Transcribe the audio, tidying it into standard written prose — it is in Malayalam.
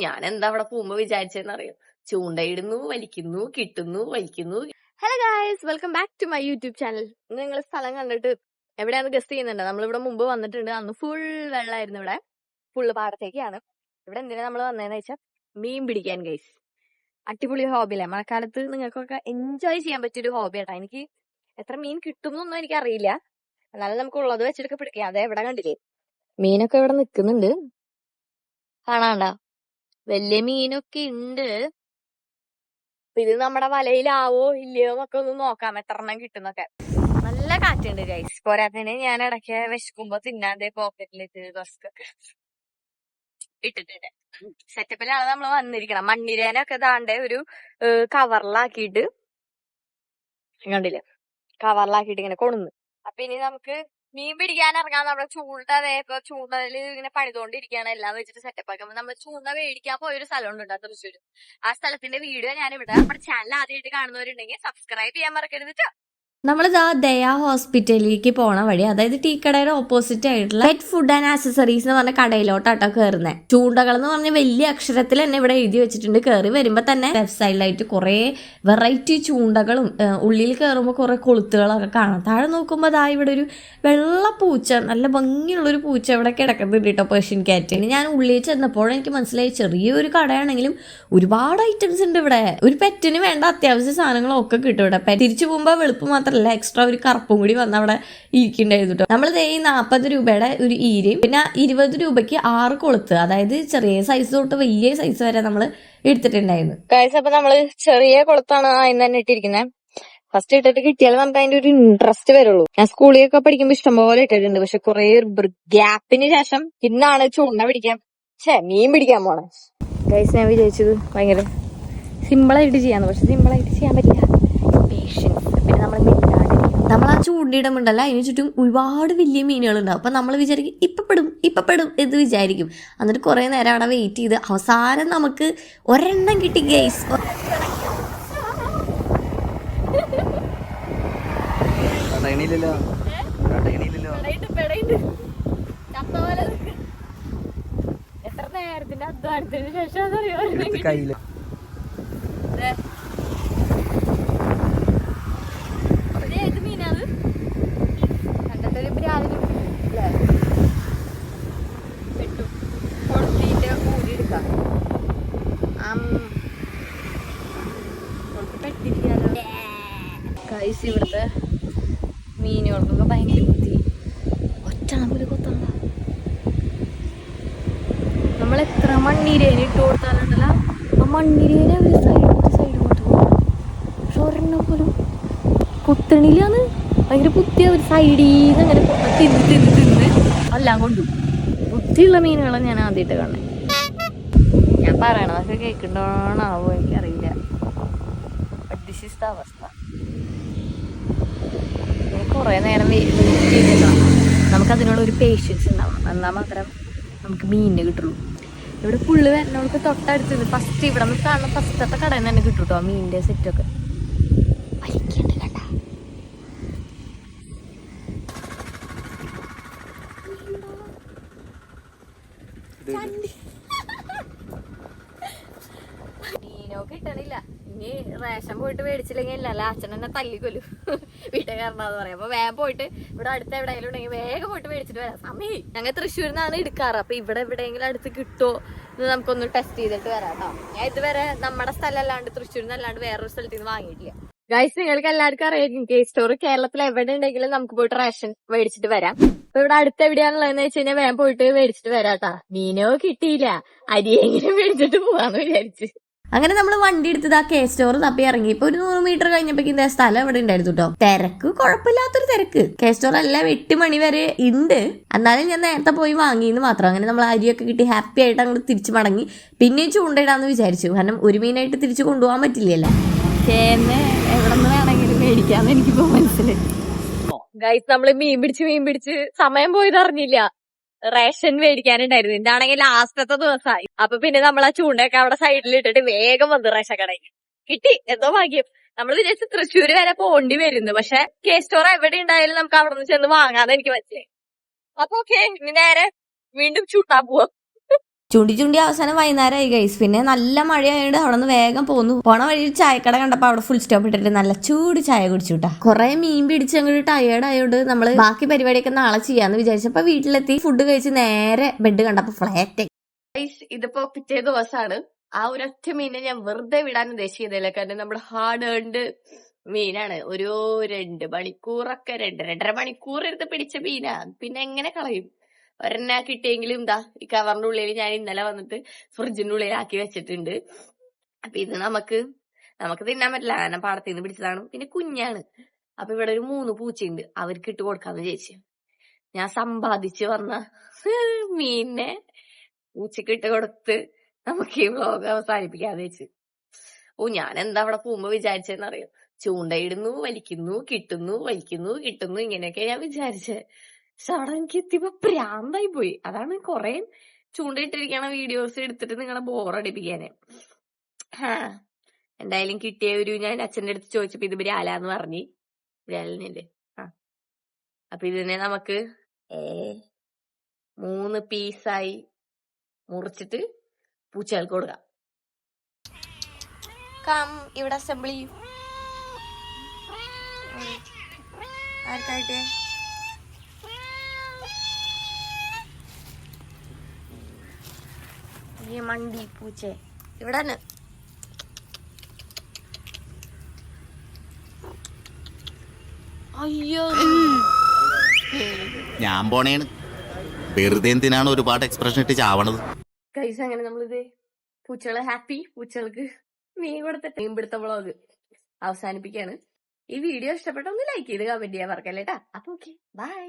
ഞാൻ എന്താ അവിടെ പോകുമ്പോ വിചാരിച്ചെന്നറിയോ, ചൂണ്ടയിടുന്നു, വലിക്കുന്നു, കിട്ടുന്നു, വലിക്കുന്നു. Hello guys, welcome back to my YouTube channel. നിങ്ങൾ സ്ഥലം കണ്ടിട്ട് എവിടെയാന്ന് ഗസ്റ്റ് ചെയ്യുന്നുണ്ട്. നമ്മളിവിടെ മുമ്പ് വന്നിട്ടുണ്ട്. അന്ന് ഫുൾ വെള്ളമായിരുന്നു. ഇവിടെ ഫുള്ള് പാടത്തേക്കാണ്. ഇവിടെ എന്തിനാ നമ്മൾ വന്നതെന്ന് വെച്ചാൽ മീൻ പിടിക്കാൻ ഗൈസ്. അടിപൊളി ഹോബിയല്ലേ, മഴക്കാലത്ത് നിങ്ങൾക്കൊക്കെ എൻജോയ് ചെയ്യാൻ പറ്റിയൊരു ഹോബി ആട്ടാ. എനിക്ക് എത്ര മീൻ കിട്ടുന്നൊന്നും എനിക്ക് അറിയില്ല, എന്നാലും നമുക്ക് ഉള്ളത് വെച്ചിട്ടൊക്കെ പിടിക്കാം. അതെ, ഇവിടെ കണ്ടില്ലേ മീനൊക്കെ ഇവിടെ നിക്കുന്നുണ്ട്, കാണാണ്ട വലിയ മീനൊക്കെ ഉണ്ട്. ഇത് നമ്മുടെ വലയിലാവോ ഇല്ലയോ എന്നൊക്കെ ഒന്ന് നോക്കാം, എത്ര എണ്ണം കിട്ടുന്നൊക്കെ. നല്ല കാറ്റുണ്ട് ഗൈസ്. പോരാത്തതിന് ഞാൻ ഇടയ്ക്ക് വിശക്കുമ്പോ തിന്നാതെ പോക്കറ്റിലിട്ട് റസ്കൊക്കെ ഇട്ടിട്ടുണ്ട്. സെറ്റപ്പിലാണ് നമ്മൾ വന്നിരിക്കണം. മണ്ണിരേനൊക്കെ ദാണ്ടെ ഒരു കവറിലാക്കിയിട്ട് കണ്ടില്ലേ, കവറിലാക്കിയിട്ട് ഇങ്ങനെ കൊണ്ടുവന്ന്. അപ്പൊ ഇനി നമുക്ക് മീൻ പിടിക്കാൻ ഇറങ്ങാൻ. നമ്മുടെ ചൂണ്ടല് ഇങ്ങനെ പണിതുകൊണ്ടിരിക്കുകയാണ്. എല്ലാം വെച്ചിട്ട് സെറ്റപ്പ് ആക്കുമ്പോൾ നമ്മൾ ചൂണ്ട മേടിക്കാൻ പോയൊരു സ്ഥലമുണ്ട് കേട്ടോ തൃശ്ശൂര്. ആ സ്ഥലത്തിന്റെ വീഡിയോ ഞാൻ ഇവിടെ നമ്മുടെ ചാനൽ ആദ്യമായിട്ട് കാണുന്നവരുണ്ടെങ്കിൽ സബ്സ്ക്രൈബ് ചെയ്യാൻ മറക്കരുത് കേട്ടോ. നമ്മളിതാ ദയ ഹോസ്പിറ്റലിലേക്ക് പോണ വഴി, അതായത് ടീ കടയുടെ ഓപ്പോസിറ്റ് ആയിട്ടുള്ള പെറ്റ് ഫുഡ് ആൻഡ് ആക്സസറീസ് എന്ന് പറഞ്ഞ കടയിലോട്ടാട്ടോ കയറുന്നത്. ചൂണ്ടകൾ എന്ന് പറഞ്ഞ വലിയ അക്ഷരത്തിൽ തന്നെ ഇവിടെ എഴുതി വെച്ചിട്ടുണ്ട്. കയറി വരുമ്പോ തന്നെ ലെഫ്റ്റ് സൈഡിലായിട്ട് കുറെ വെറൈറ്റി ചൂണ്ടകളും ഉള്ളിൽ കയറുമ്പോൾ കുറെ കൊളുത്തുകളൊക്കെ കാണാം. താഴെ നോക്കുമ്പോൾ അതാ ഇവിടെ ഒരു വെള്ള പൂച്ച, നല്ല ഭംഗിയുള്ളൊരു പൂച്ച ഇവിടെ കിടക്കുന്നുണ്ട് കേട്ടോ, പേർഷ്യൻ ക്യാറ്റ്. ഞാൻ ഉള്ളിൽ ചെന്നപ്പോഴും എനിക്ക് മനസ്സിലായി ചെറിയൊരു കടയാണെങ്കിലും ഒരുപാട് ഐറ്റംസ് ഉണ്ട് ഇവിടെ. ഒരു പെറ്റിന് വേണ്ട അത്യാവശ്യ സാധനങ്ങളൊക്കെ കിട്ടും ഇവിടെ. തിരിച്ചു പോകുമ്പോൾ വെളുപ്പ് മാത്രമല്ല, എക്സ്ട്രാ ഒരു കറുപ്പും കൂടി വന്ന് അവിടെ ഇരിക്കണ്ടായിരുന്നു കേട്ടോ. നമ്മൾ ഈ 40 രൂപയുടെ ഒരു ഈരയും പിന്നെ 20 രൂപയ്ക്ക് 6 കൊളുത്ത്, അതായത് ചെറിയ സൈസ് തൊട്ട് വലിയ സൈസ് വരെ നമ്മൾ എടുത്തിട്ടുണ്ടായിരുന്നു. അപ്പൊ നമ്മള് ചെറിയ കൊളുത്താണ് അതിന് തന്നെ ഇട്ടിരിക്കുന്നത്. ഫസ്റ്റ് ഇട്ടിട്ട് കിട്ടിയാൽ നമുക്ക് അതിന്റെ ഒരു ഇൻട്രസ്റ്റ് വരുള്ളൂ. ഞാൻ സ്കൂളിലൊക്കെ പഠിക്കുമ്പോ ഇഷ്ടംപോലെ ഇട്ടിട്ടുണ്ട്, പക്ഷെ കുറെ ഗ്യാപ്പിന് ശേഷം ഇന്നാണ് ചൂണ്ട പിടിക്കാൻ മീൻ പിടിക്കാൻ പോണേ. ഗൈസ്, ഞാൻ വിചാരിച്ചത് ഭയങ്കര സിമ്പിളായിട്ട് ചെയ്യാന്ന്, പക്ഷെ സിമ്പിളായിട്ട് ചെയ്യാൻ പറ്റില്ല. പേഷ്യൻസ്. പിന്നെ നമ്മൾ ആ ചൂണ്ടിയിടുമ്പോണ്ടല്ല അതിന് ചുറ്റും ഒരുപാട് വലിയ മീനുകളുണ്ടാവും. അപ്പൊ നമ്മൾ വിചാരിക്കും ഇപ്പൊ പെടും എന്ന് വിചാരിക്കും. എന്നിട്ട് കുറെ നേരം അവിടെ വെയിറ്റ് ചെയ്ത് അവസാനം നമുക്ക് ഒരെണ്ണം കിട്ടി ഗൈസ്. എത്ര നേരത്തിന്റെ അധ്വാനത്തിന് ശേഷം ഏത് മീനാണ് കണ്ടിട്ടൊരു ബ്രാലിന് പെട്ടു കൊളുത്തിട്ട് ഊരിയെടുക്കാം. പെട്ടിരിക്കാലോ കൈസ്. ഇവിടുത്തെ മീനുകൾക്കൊക്കെ ഭയങ്കര ബുദ്ധി. ഒറ്റണപ്പൊരു കൊത്തണ്ട. നമ്മൾ എത്ര മണ്ണീരേനെ ഇട്ട് കൊടുത്താലുണ്ടല്ലോ, ആ മണ്ണീരേനെ ഒരു സൈഡിലോട്ട് പോകും. പക്ഷെ ഒരെണ്ണം പോലും കുത്തണില്ലാന്ന്. ഭയങ്കര ബുദ്ധിയ. ഒരു സൈഡീന്ന് അങ്ങനെ തിന്ന് എല്ലാം കൊണ്ടു. ബുദ്ധിയുള്ള മീനുകളെ ഞാൻ ആദ്യമായിട്ട് കാണണേ. ഞാൻ പറയണതൊക്കെ കേൾക്കണ്ടോണാവോ എനിക്കറിയില്ല. ദിസ് ഈസ് ദ അവസ്ഥ. കുറെ നേരം നമുക്കതിനുള്ള ഒരു പേഷ്യൻസ് ഉണ്ടാവണം, എന്നാൽ മാത്രം നമുക്ക് മീനിന് കിട്ടുള്ളൂ. ഇവിടെ ഫുള്ള് വരണവർക്ക് തൊട്ടടുത്ത് ഫസ്റ്റ് ഇവിടെ നിന്ന് കാണുന്ന ഫസ്റ്റത്തെ കടയിൽ നിന്ന് തന്നെ കിട്ടും കേട്ടോ മീനിന്റെ സെറ്റൊക്കെ. വലിക്കണ്ട് കണ്ട. മീനോ കിട്ടണില്ല. ഇനി റേഷൻ പോയിട്ട് മേടിച്ചില്ലെങ്കിൽ ഇല്ലല്ല അച്ഛൻ എന്നെ തല്ലിക്കൊല്ലും വീട്ടുകാരനാന്ന് പറയാം. അപ്പൊ വേഗം പോയിട്ട് ഇവിടെ അടുത്ത് എവിടെയെങ്കിലും ഉണ്ടെങ്കിൽ വേഗം പോയിട്ട് മേടിച്ചിട്ട് വരാം. സമയം ഞങ്ങൾ തൃശ്ശൂരിൽ നിന്നാണ് എടുക്കാറ്. അപ്പൊ ഇവിടെ എവിടെയെങ്കിലും അടുത്ത് കിട്ടുമോ എന്ന് നമുക്കൊന്ന് ടെസ്റ്റ് ചെയ്തിട്ട് വരാം കേട്ടോ. ഞാൻ ഇതുവരെ നമ്മുടെ സ്ഥലം അല്ലാണ്ട് തൃശ്ശൂരിൽ നിന്നല്ലാണ്ട് വേറൊരു സ്ഥലത്ത് നിന്ന് വാങ്ങിയിട്ടില്ല. ഗൈസ്, നിങ്ങൾക്ക് എല്ലാവർക്കും അറിയാം കെ സ്റ്റോർ കേരളത്തിൽ എവിടെ ഉണ്ടെങ്കിലും നമുക്ക് പോയിട്ട് റേഷൻ മേടിച്ചിട്ട് വരാം. അപ്പൊ ഇവിടെ അടുത്ത് എവിടെയാണുള്ളതെന്ന് വെച്ച് കഴിഞ്ഞാൽ വേഗം പോയിട്ട് മേടിച്ചിട്ട് വരാം കേട്ടാ. മീനോ കിട്ടിയില്ല, അരിയെങ്കിലും മേടിച്ചിട്ട് പോവാന്ന് വിചാരിച്ച്. അങ്ങനെ നമ്മൾ വണ്ടി എടുത്തത് ആ കെ സ്റ്റോർ തപ്പി ഇറങ്ങി. ഇപ്പൊ ഒരു 100 മീറ്റർ കഴിഞ്ഞപ്പോഴേക്കും ഇതേ സ്ഥലം ഇവിടെ ഉണ്ടായിരുന്നു കേട്ടോ. തിരക്ക് കുഴപ്പമില്ലാത്തൊരു തിരക്ക്. കെ സ്റ്റോർ എല്ലാം 8 മണി വരെ ഉണ്ട്. എന്നാലും ഞാൻ നേരത്തെ പോയി വാങ്ങിയെന്ന് മാത്രം. അങ്ങനെ നമ്മൾ അരിയൊക്കെ കിട്ടി ഹാപ്പി ആയിട്ട് അങ്ങോട്ട് തിരിച്ചു മടങ്ങി. പിന്നെയും ചൂണ്ടയിടാന്ന് വിചാരിച്ചു, കാരണം ഒരു മീനായിട്ട് തിരിച്ചു കൊണ്ടുപോകാൻ പറ്റില്ലല്ലോ. എവിടെ നിന്ന് വേണമെങ്കിലും മേടിക്കാന്ന് എനിക്കിപ്പോ മനസ്സിലായി. ഗൈസ്, നമ്മള് മീൻ പിടിച്ച് സമയം പോയത് അറിഞ്ഞില്ല. റേഷൻ മേടിക്കാനുണ്ടായിരുന്നു. ഇതാണെങ്കിൽ ലാസ്റ്റത്തെ ദിവസമായി. അപ്പൊ പിന്നെ നമ്മൾ ആ ചൂണ്ടയൊക്കെ അവിടെ സൈഡിൽ ഇട്ടിട്ട് വേഗം വന്നു റേഷൻ കടയിൽ. കിട്ടി, എന്തോ ഭാഗ്യം. നമ്മൾ വിചാരിച്ച് തൃശ്ശൂര് വരെ പോണ്ടി വരുന്നു, പക്ഷെ കെ സ്റ്റോർ എവിടെ ഉണ്ടായാലും നമുക്ക് അവിടെ നിന്ന് ചെന്ന് വാങ്ങാന്ന് എനിക്ക് മനസ്സിലായി. അപ്പൊ ഓക്കെ, ഇനി നേരെ വീണ്ടും ചൂണ്ടാൻ പോവാം. ചൂണ്ടി ചൂണ്ടി അവസാനം വൈകുന്നേരമായി ഗൈസ്. പിന്നെ നല്ല മഴയായതുകൊണ്ട് അവിടെ നിന്ന് വേഗം പോന്നു. പോണ വഴി ഒരു ചായക്കട കണ്ടപ്പോ അവിടെ ഫുൾ സ്റ്റോപ്പ് ഇട്ടിട്ട് നല്ല ചൂട് ചായ കുടിച്ചുട്ടാ. കുറെ മീൻ പിടിച്ച് അങ്ങോട്ട് ടയേർഡ് ആയതുകൊണ്ട് നമ്മള് ബാക്കി പരിപാടിയൊക്കെ നാളെ ചെയ്യാന്ന് വിചാരിച്ചപ്പോ വീട്ടിലെത്തി ഫുഡ് കഴിച്ച് നേരെ ബെഡ് കണ്ടപ്പോ ഫ്ലാറ്റ്. ഇതിപ്പോ പിറ്റേ ദിവസമാണ്. ആ ഒരൊറ്റ മീനെ ഞാൻ വെറുതെ വിടാൻ ഉദ്ദേശിക്കുന്നില്ല. കാരണം നമ്മുടെ ഹാർഡ് ഏൺഡ് മീനാണ്. ഒരു 2 മണിക്കൂറൊക്കെ 2.5 മണിക്കൂർ എടുത്ത് പിടിച്ച മീനാ. പിന്നെ എങ്ങനെ കളയും? ഒരെണ്ണ കിട്ടിയെങ്കിലും ഇതാ ഈ കവറിന്റെ ഉള്ളിൽ ഞാൻ ഇന്നലെ വന്നിട്ട് ഫ്രിഡ്ജിന്റെ ഉള്ളിൽ ആക്കി വെച്ചിട്ടുണ്ട്. അപ്പൊ ഇത് നമുക്ക് തിന്നാൻ പറ്റില്ല. കാരണം പാടത്തിൽ നിന്ന് പിടിച്ചതാണ്. പിന്നെ കുഞ്ഞാണ്. അപ്പൊ ഇവിടെ ഒരു 3 പൂച്ചയുണ്ട്. അവർക്ക് ഇട്ട് കൊടുക്കാന്ന് വിചാരിച്ചു. ഞാൻ സമ്പാദിച്ചു വന്ന മീനിനെ പൂച്ചക്ക് ഇട്ട് കൊടുത്ത് നമുക്ക് ഈ വ്ലോഗ് അവസാനിപ്പിക്കാന്ന് വെച്ച്. ഞാൻ എന്താ അവിടെ പോകുമ്പോ വിചാരിച്ചെന്നറിയോ? ചൂണ്ടയിടുന്നു, വലിക്കുന്നു, കിട്ടുന്നു, വലിക്കുന്നു, കിട്ടുന്നു, ഇങ്ങനെയൊക്കെ ഞാൻ വിചാരിച്ചേ. പക്ഷെ അവിടെ എനിക്ക് എത്തിയപ്പോ പ്രാന്തായി പോയി. അതാണ് കൊറേ ചൂണ്ടയിട്ടിരിക്കണ വീഡിയോസ് എടുത്തിട്ട് നിങ്ങളെ ബോറടിപ്പിക്കാന്. എന്തായാലും കിട്ടിയ ഞാൻ അച്ഛന്റെ അടുത്ത് ചോദിച്ചപ്പോ ഇത് ബ്രാലാന്ന് പറഞ്ഞ്. ബ്രാലിനല്ലേ? അപ്പൊ ഇതിനെ നമുക്ക് 3 പീസായി മുറിച്ചിട്ട് പൂച്ചകൾക്ക് കൊടുക്കാം. ഇവിടെ അസംബ്ലി ആർക്കായിട്ടേ ഈ മണ്ടി പൂച്ച ഇവിടെ തന്നെ. അയ്യോ ഞാൻ പോണേണ്. വെറുതെ എന്തിനാണ് ഒരുപാട് എക്സ്പ്രഷൻ ഇട്ട് ചാവണത്? കൈസ് അങ്ങനെ നമ്മളിത് പൂച്ചകളെ ഹാപ്പി, പൂച്ചകൾക്ക് മീൻ കൊടുത്തിട്ട് മീൻപിടുത്ത വ്ളോഗ് അവസാനിപ്പിക്കാണ്. ഈ വീഡിയോ ഇഷ്ടപ്പെട്ട ഒന്ന് ലൈക്ക് ചെയ്ത് കമന്റ് ചെയ്യാൻ മറക്കല്ലേട്ടാ. അപ്പൊ ഓക്കെ, ബൈ.